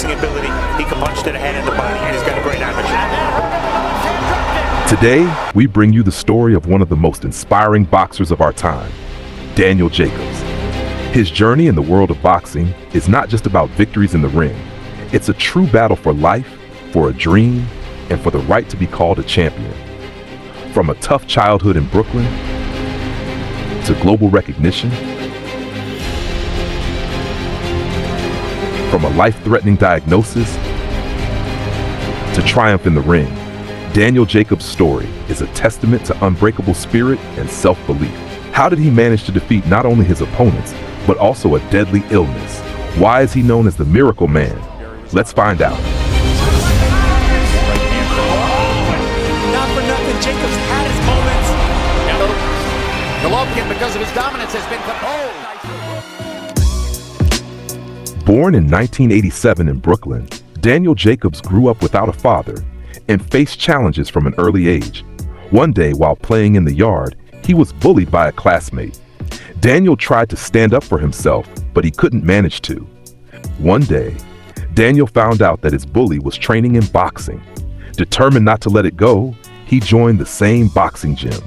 boxing ability. He can punch to the head and the body, and he's got a great amateur. Today, we bring you the story of one of the most inspiring boxers of our time, Daniel Jacobs. His journey in the world of boxing is not just about victories in the ring. It's a true battle for life, for a dream, and for the right to be called a champion. From a tough childhood in Brooklyn to global recognition, from a life-threatening diagnosis to triumph in the ring, Daniel Jacobs' story is a testament to unbreakable spirit and self-belief. How did he manage to defeat not only his opponents, but also a deadly illness? Why is he known as the Miracle Man? Let's find out. Not for nothing, Jacobs had his moments. Golovkin, because of his dominance, has been composed. Born in 1987 in Brooklyn, Daniel Jacobs grew up without a father and faced challenges from an early age. One day, while playing in the yard, he was bullied by a classmate. Daniel tried to stand up for himself, but he couldn't manage to. One day, Daniel found out that his bully was training in boxing. Determined not to let it go, he joined the same boxing gym.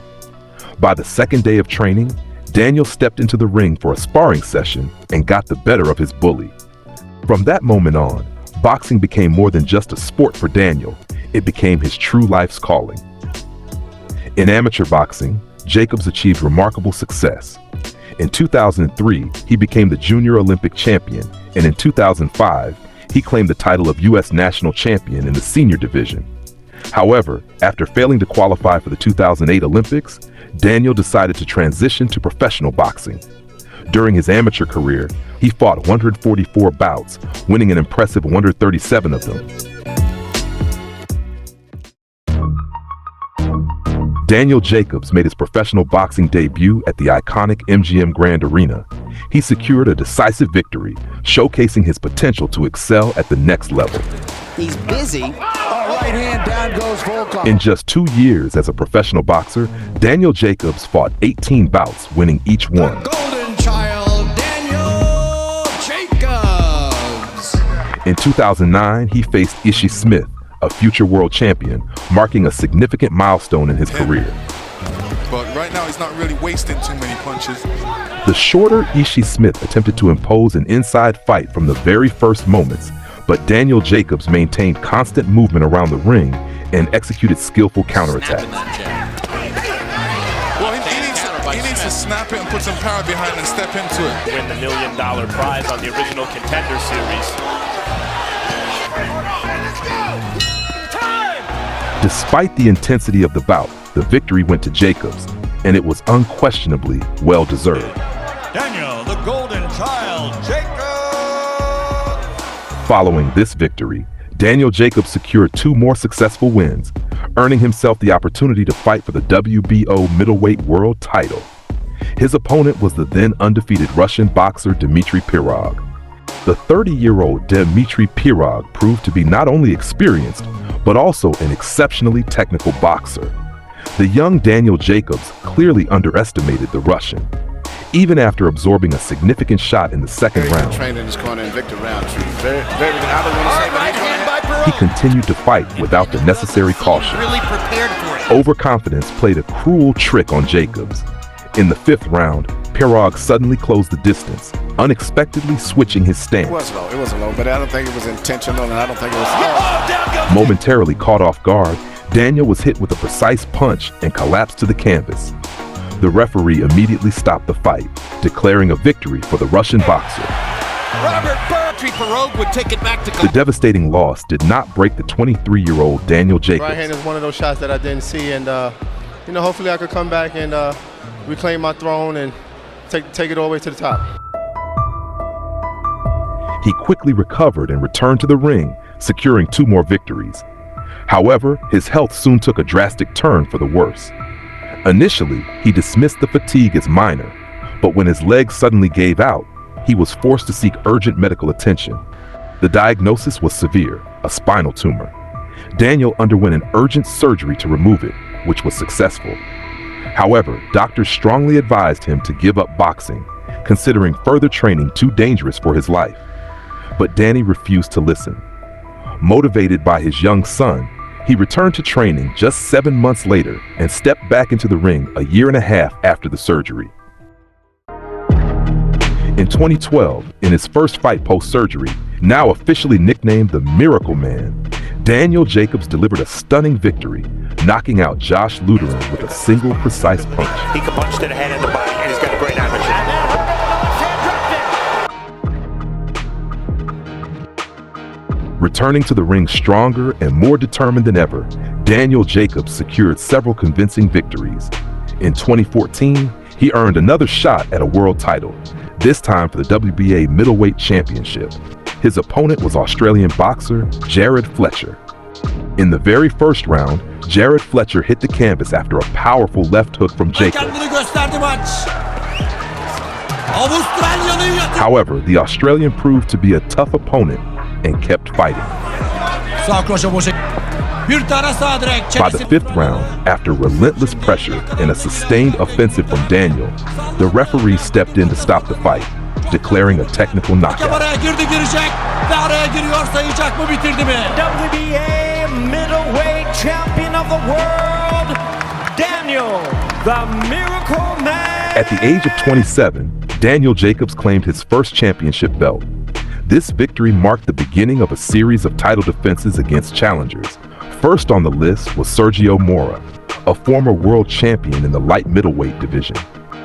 By the second day of training, Daniel stepped into the ring for a sparring session and got the better of his bully. From that moment on, boxing became more than just a sport for Daniel. It became his true life's calling. In amateur boxing, Jacobs achieved remarkable success. In 2003, he became the junior Olympic champion, and in 2005, he claimed the title of U.S. national champion in the senior division. However, after failing to qualify for the 2008 Olympics, Daniel decided to transition to professional boxing. During his amateur career, he fought 144 bouts, winning an impressive 137 of them. Daniel Jacobs made his professional boxing debut at the iconic MGM Grand Arena. He secured a decisive victory, showcasing his potential to excel at the next level. He's busy. Right hand down goes Volkov. In just 2 years as a professional boxer, Daniel Jacobs fought 18 bouts, winning each one. Golden child, Daniel Jacobs. In 2009, he faced Ishii Smith, a future world champion, marking a significant milestone in his career. But right now he's not really wasting too many punches. The shorter Ishii Smith attempted to impose an inside fight from the very first moments, but Daniel Jacobs maintained constant movement around the ring and executed skillful counterattacks. Well, he needs to snap it and put some power behind and step into it. Win the $1 million prize on the original Contender Series. Despite the intensity of the bout, the victory went to Jacobs, and it was unquestionably well-deserved. Daniel, the Golden Child, Jacobs! Following this victory, Daniel Jacobs secured 2 more successful wins, earning himself the opportunity to fight for the WBO middleweight world title. His opponent was the then undefeated Russian boxer Dmitry Pirog. The 30-year-old Dmitry Pirog proved to be not only experienced, but also an exceptionally technical boxer. The young Daniel Jacobs clearly underestimated the Russian. Even after absorbing a significant shot in the second round, he continued to fight without the necessary caution. Overconfidence played a cruel trick on Jacobs. In the 5th round, Pirog suddenly closed the distance, unexpectedly switching his stance. It was low, but I don't think it was intentional, and I don't think it was... Momentarily caught off guard, Daniel was hit with a precise punch and collapsed to the canvas. The referee immediately stopped the fight, declaring a victory for the Russian boxer. Pirog would take it back to The devastating loss did not break the 23-year-old Daniel Jacobs. Right hand is one of those shots that I didn't see, and hopefully I could come back and reclaim my throne and take it all the way to the top. He quickly recovered and returned to the ring, securing 2 more victories. However, his health soon took a drastic turn for the worse. Initially, he dismissed the fatigue as minor, but when his legs suddenly gave out, he was forced to seek urgent medical attention. The diagnosis was severe, a spinal tumor. Daniel underwent an urgent surgery to remove it, which was successful. However, doctors strongly advised him to give up boxing, considering further training too dangerous for his life. but Danny refused to listen. Motivated by his young son, he returned to training just 7 months later and stepped back into the ring a year and a half after the surgery. In 2012, in his first fight post-surgery, now officially nicknamed the Miracle Man, Daniel Jacobs delivered a stunning victory, knocking out Josh Luderin with a single precise punch. He can punch to the head and the body, and he's got a great amateur. Returning to the ring stronger and more determined than ever, Daniel Jacobs secured several convincing victories. In 2014, he earned another shot at a world title, this time for the WBA middleweight championship. His opponent was Australian boxer Jared Fletcher. In the very first round, Jared Fletcher hit the canvas after a powerful left hook from Jacobs. However, the Australian proved to be a tough opponent and kept fighting. By the fifth round, after relentless pressure and a sustained offensive from Daniel, the referee stepped in to stop the fight, declaring a technical knockout. WBA middleweight champion of the world, Daniel, the Miracle Man. At the age of 27, Daniel Jacobs claimed his first championship belt. This victory marked the beginning of a series of title defenses against challengers. First on the list was Sergio Mora, a former world champion in the light middleweight division.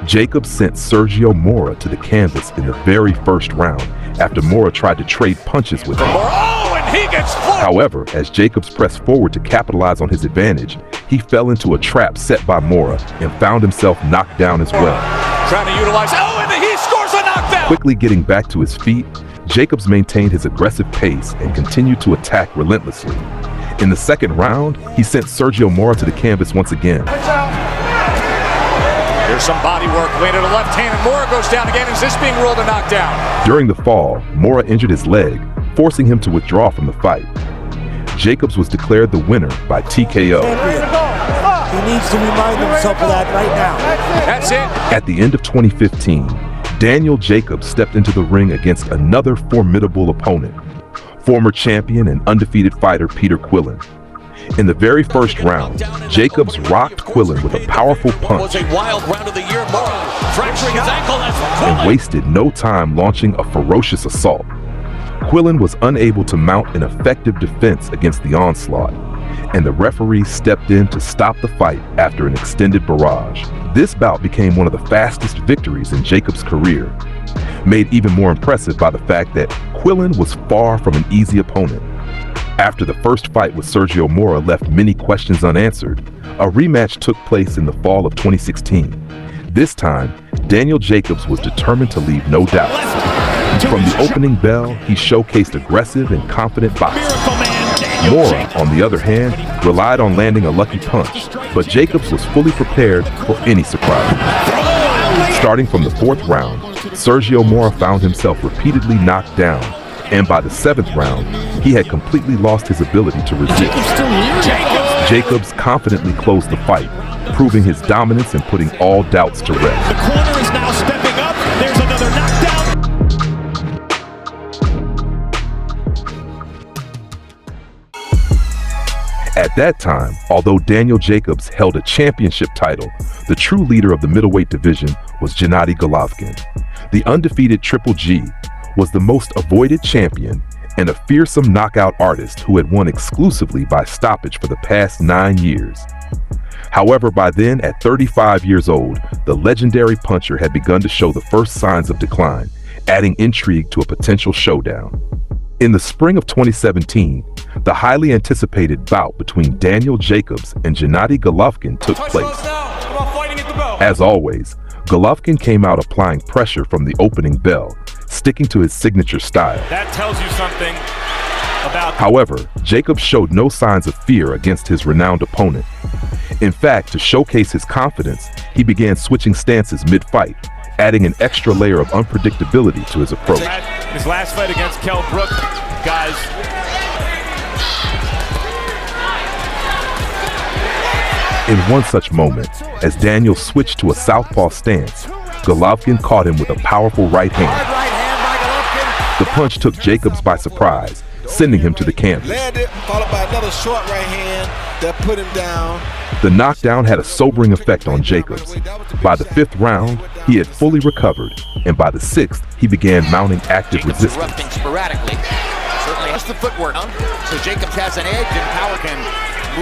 Jacobs sent Sergio Mora to the canvas in the very first round after Mora tried to trade punches with him. However, as Jacobs pressed forward to capitalize on his advantage, he fell into a trap set by Mora and found himself knocked down as well. Trying to utilize, and he scores a knockdown! Quickly getting back to his feet, Jacobs maintained his aggressive pace and continued to attack relentlessly. In the second round, he sent Sergio Mora to the canvas once again. There's some body work, landed a left hand, and Mora goes down again. Is this being ruled a knockdown? During the fall, Mora injured his leg, forcing him to withdraw from the fight. Jacobs was declared the winner by TKO. He needs to remind himself of that right now. That's it. At the end of 2015, Daniel Jacobs stepped into the ring against another formidable opponent, former champion and undefeated fighter Peter Quillin. In the very first round, Jacobs rocked Quillin with a powerful punch A wild round of the year, Mora fracturing his ankle and wasted no time launching a ferocious assault. Quillin was unable to mount an effective defense against the onslaught, and the referee stepped in to stop the fight after an extended barrage. This bout became one of the fastest victories in Jacobs' career, made even more impressive by the fact that Quillin was far from an easy opponent. After the first fight with Sergio Mora left many questions unanswered, a rematch took place in the fall of 2016. This time, Daniel Jacobs was determined to leave no doubt. From the opening bell, he showcased aggressive and confident boxing. Mora, on the other hand, relied on landing a lucky punch, but Jacobs was fully prepared for any surprise. Starting from the fourth round, Sergio Mora found himself repeatedly knocked down, and by the seventh round, he had completely lost his ability to resist. Jacobs confidently closed the fight, proving his dominance and putting all doubts to rest. The corner is now stepping up. There's another knockdown. At that time, although Daniel Jacobs held a championship title, the true leader of the middleweight division was Gennady Golovkin. The undefeated Triple G was the most avoided champion and a fearsome knockout artist who had won exclusively by stoppage for the past 9 years. However, by then, at 35 years old, the legendary puncher had begun to show the first signs of decline, adding intrigue to a potential showdown. In the spring of 2017, the highly anticipated bout between Daniel Jacobs and Gennady Golovkin took place. As always, Golovkin came out applying pressure from the opening bell, sticking to his signature style. That tells you something about... However, Jacobs showed no signs of fear against his renowned opponent. In fact, to showcase his confidence, he began switching stances mid-fight, adding an extra layer of unpredictability to his approach. His last fight against Kell Brook, guys. In one such moment, as Daniel switched to a southpaw stance, Golovkin caught him with a powerful right hand. The punch took Jacobs by surprise, sending him to the canvas. Landed, followed by another short right hand that put him down. The knockdown had a sobering effect on Jacobs. By the 5th round, he had fully recovered, and by the 6th, he began mounting active resistance. Erupting sporadically. Certainly has the footwork. So Jacobs has an edge, and Powerkin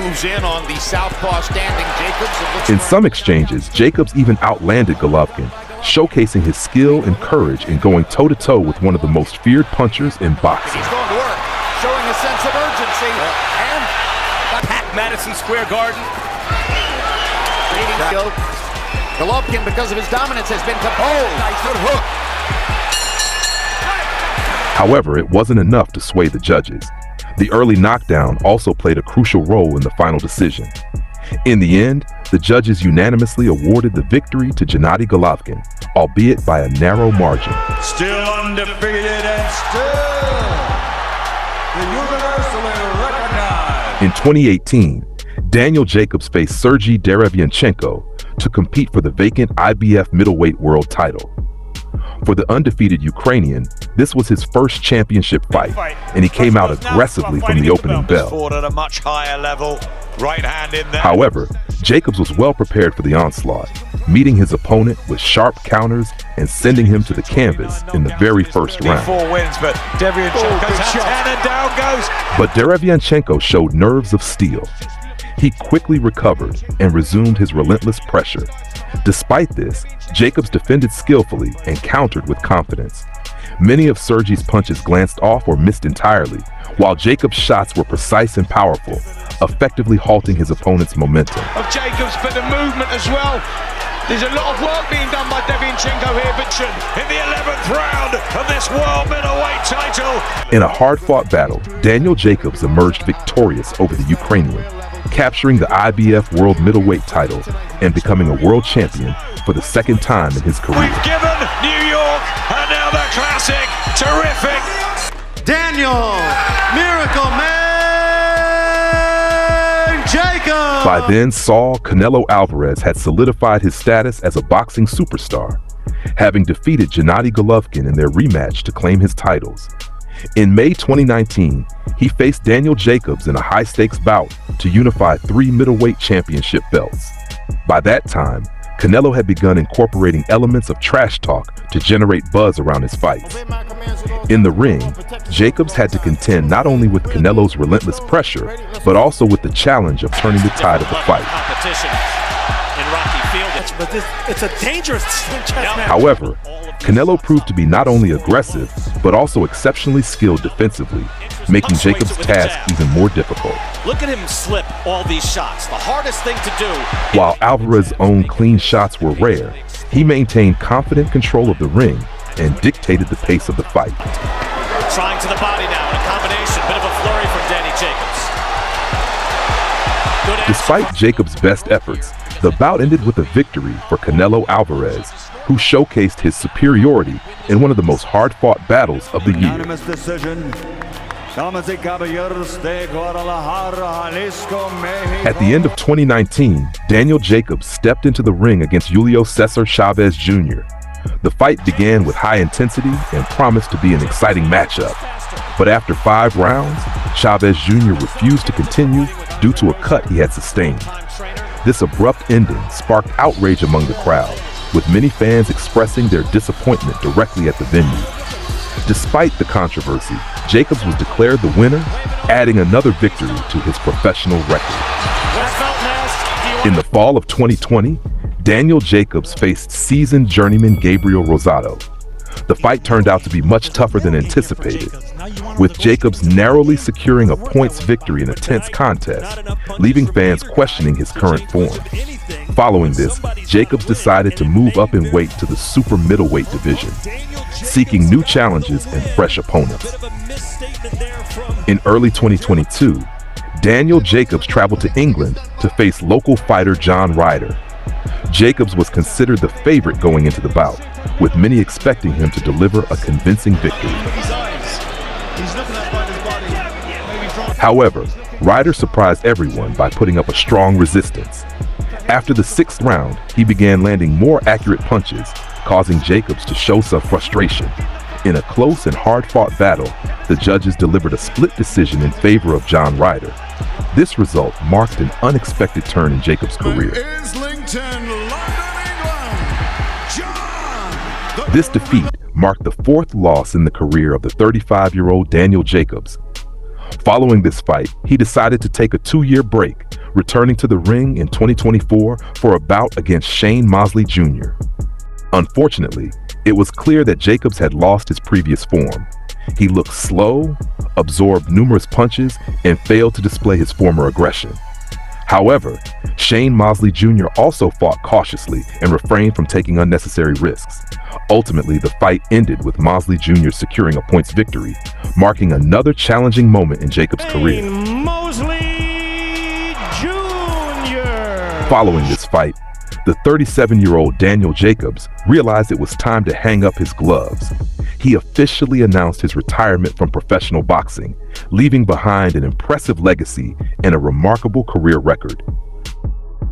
moves in on the southpaw standing Jacobs. In some exchanges, Jacobs even outlanded Golovkin, showcasing his skill and courage in going toe-to-toe with one of the most feared punchers in boxing. He's going to work, showing a sense of urgency. And Packed Madison Square Garden. Golovkin, because of his dominance, has been composed. Nice good hook. However, it wasn't enough to sway the judges. The early knockdown also played a crucial role in the final decision. In the end, the judges unanimously awarded the victory to Gennady Golovkin, albeit by a narrow margin. Still undefeated and still the universally recognized. In 2018, Daniel Jacobs faced Sergey Derevyanchenko to compete for the vacant IBF middleweight world title. For the undefeated Ukrainian, this was his first championship fight, and he came out aggressively from the opening bell. At a much higher level, right hand in there. However, Jacobs was well prepared for the onslaught, meeting his opponent with sharp counters and sending him to the canvas in the very first round. 4 wins, but Derevyanchenko's had 10 and down goes. But Derevyanchenko showed nerves of steel. He quickly recovered and resumed his relentless pressure. Despite this, Jacobs defended skillfully and countered with confidence. Many of Sergey's punches glanced off or missed entirely, while Jacobs' shots were precise and powerful, effectively halting his opponent's momentum. Of Jacobs, but the movement as well. There's a lot of work being done by Derevyanchenko here, but in the 11th round of this world middleweight title. In a hard-fought battle, Daniel Jacobs emerged victorious over the Ukrainian, capturing the IBF World Middleweight title and becoming a world champion for the 2nd time in his career. We've given New York another classic. Terrific. Daniel Miracle Man Jacobs. By then, Saul Canelo Alvarez had solidified his status as a boxing superstar, having defeated Gennady Golovkin in their rematch to claim his titles. In May 2019, he faced Daniel Jacobs in a high-stakes bout to unify 3 middleweight championship belts. By that time, Canelo had begun incorporating elements of trash talk to generate buzz around his fights. In the ring, Jacobs had to contend not only with Canelo's relentless pressure, but also with the challenge of turning the tide of the fight. But it's a dangerous chess match. However, Canelo proved to be not only aggressive, but also exceptionally skilled defensively, making Jacobs' task even more difficult. Look at him slip all these shots. The hardest thing to do. While Alvarez's own clean shots were rare, he maintained confident control of the ring and dictated the pace of the fight. Trying to the body now in a combination. Bit of a flurry from Danny Jacobs. Despite Jacobs' best efforts, the bout ended with a victory for Canelo Alvarez, who showcased his superiority in one of the most hard-fought battles of the year. Unanimous decision. At the end of 2019, Daniel Jacobs stepped into the ring against Julio Cesar Chavez Jr. The fight began with high intensity and promised to be an exciting matchup. But after 5 rounds, Chavez Jr. refused to continue due to a cut he had sustained. This abrupt ending sparked outrage among the crowd, with many fans expressing their disappointment directly at the venue. Despite the controversy, Jacobs was declared the winner, adding another victory to his professional record. In the fall of 2020, Daniel Jacobs faced seasoned journeyman Gabriel Rosado. The fight turned out to be much tougher than anticipated, with Jacobs narrowly securing a points victory in a tense contest, leaving fans questioning his current form. Following this, Jacobs decided to move up in weight to the super middleweight division, seeking new challenges and fresh opponents. In early 2022, Daniel Jacobs traveled to England to face local fighter John Ryder. Jacobs was considered the favorite going into the bout, with many expecting him to deliver a convincing victory. However, Ryder surprised everyone by putting up a strong resistance. After the 6th round, he began landing more accurate punches, causing Jacobs to show some frustration. In a close and hard-fought battle, the judges delivered a split decision in favor of John Ryder. This result marked an unexpected turn in Jacobs' career. This defeat marked the fourth loss in the career of the 35-year-old Daniel Jacobs. Following this fight, he decided to take a 2-year break, returning to the ring in 2024 for a bout against Shane Mosley Jr. Unfortunately, it was clear that Jacobs had lost his previous form. He looked slow, absorbed numerous punches, and failed to display his former aggression. However, Shane Mosley Jr. also fought cautiously and refrained from taking unnecessary risks. Ultimately, the fight ended with Mosley Jr. securing a points victory, marking another challenging moment in Jacobs' career. Mosley Jr. Following this fight, the 37-year-old Daniel Jacobs realized it was time to hang up his gloves. He officially announced his retirement from professional boxing, leaving behind an impressive legacy and a remarkable career record.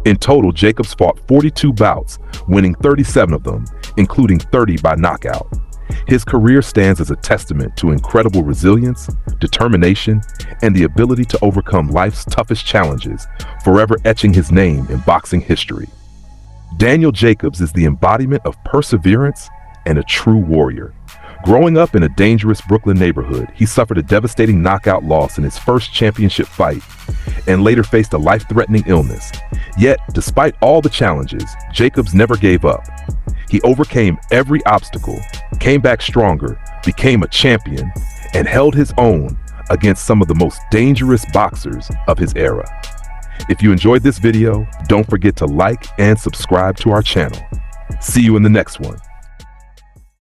In total, Jacobs fought 42 bouts, winning 37 of them, including 30 by knockout. His career stands as a testament to incredible resilience, determination, and the ability to overcome life's toughest challenges, forever etching his name in boxing history. Daniel Jacobs is the embodiment of perseverance and a true warrior. Growing up in a dangerous Brooklyn neighborhood, he suffered a devastating knockout loss in his first championship fight and later faced a life-threatening illness. Yet, despite all the challenges, Jacobs never gave up. He overcame every obstacle, came back stronger, became a champion, and held his own against some of the most dangerous boxers of his era. If you enjoyed this video, don't forget to like and subscribe to our channel. See you in the next one.